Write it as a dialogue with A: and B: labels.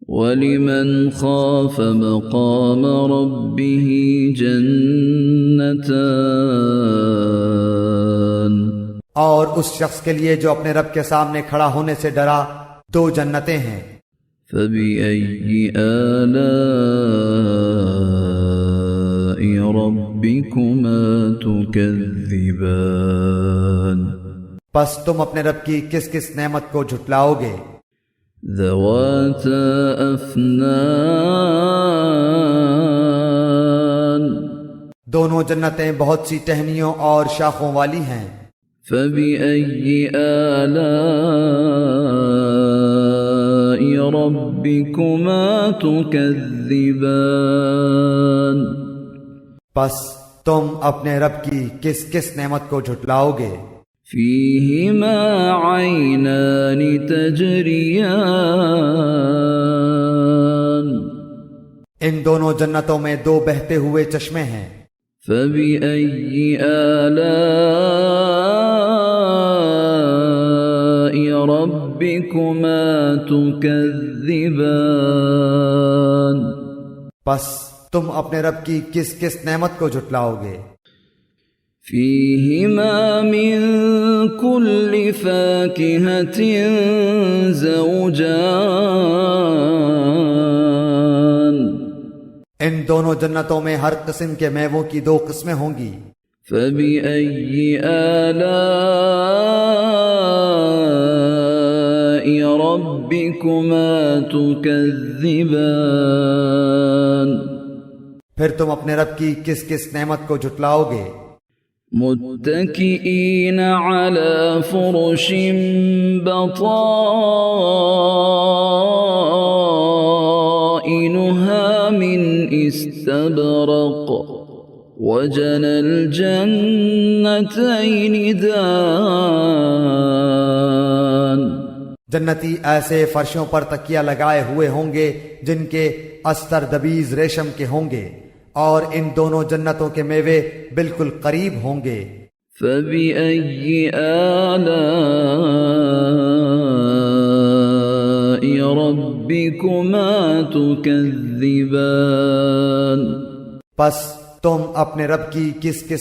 A: وَلِمَنْ خَافَ مَقَامَ رَبِّهِ جَنَّتَانِ،
B: اور اس شخص کے لیے جو اپنے رب کے سامنے کھڑا ہونے سے ڈرا 2 جنتیں ہیں۔
A: فَبِأَيِّ آلَاءِ رَبِّكُمَا تُكَذِّبَانِ،
B: پس تم اپنے رب کی کس کس نعمت کو جھٹلاؤ گے؟
A: ذَوَاتَا أَفْنَانٍ،
B: دونوں جنتیں بہت سی ٹہنیوں اور شاخوں والی ہیں۔
A: فَبِأَيِّ آلَاءِ رَبِّكُمَا تُكَذِّبَانِ،
B: پس تم اپنے رب کی کس کس نعمت کو جھٹلاؤ گے؟
A: فِيهِمَا عَيْنَانِ تَجْرِيَانِ،
B: ان دونوں جنتوں میں 2 بہتے ہوئے چشمے ہیں۔
A: فَبِأَيِّ آلَاءِ رَبِّكُمَا تُكَذِّبَانِ،
B: پس تم اپنے رب کی کس کس نعمت کو جھٹلاؤ گے؟
A: فِيهِمَا مِن كُلِّ فَاكِهَةٍ زَوْجَانِ،
B: ان دونوں جنتوں میں ہر قسم کے میووں کی 2 قسمیں ہوں گی۔
A: فَبِأَيِّ آلَاءِ رَبِّكُمَا تُكَذِّبَانِ،
B: پھر تم اپنے رب کی کس کس نعمت کو جھٹلاؤ گے؟
A: متكئين على فرش بطائنها من استبرق، وجنى الجنتين دان،
B: جنتی ایسے فرشوں پر تکیہ لگائے ہوئے ہوں گے جن کے استر دبیز ریشم کے ہوں گے، اور ان دونوں جنتوں کے میوے بالکل قریب ہوں گے۔
A: فَبِأَيِّ آلَاءِ رَبِّكُمَا تُكَذِّبَانِ،
B: پس تم اپنے رب کی کس کس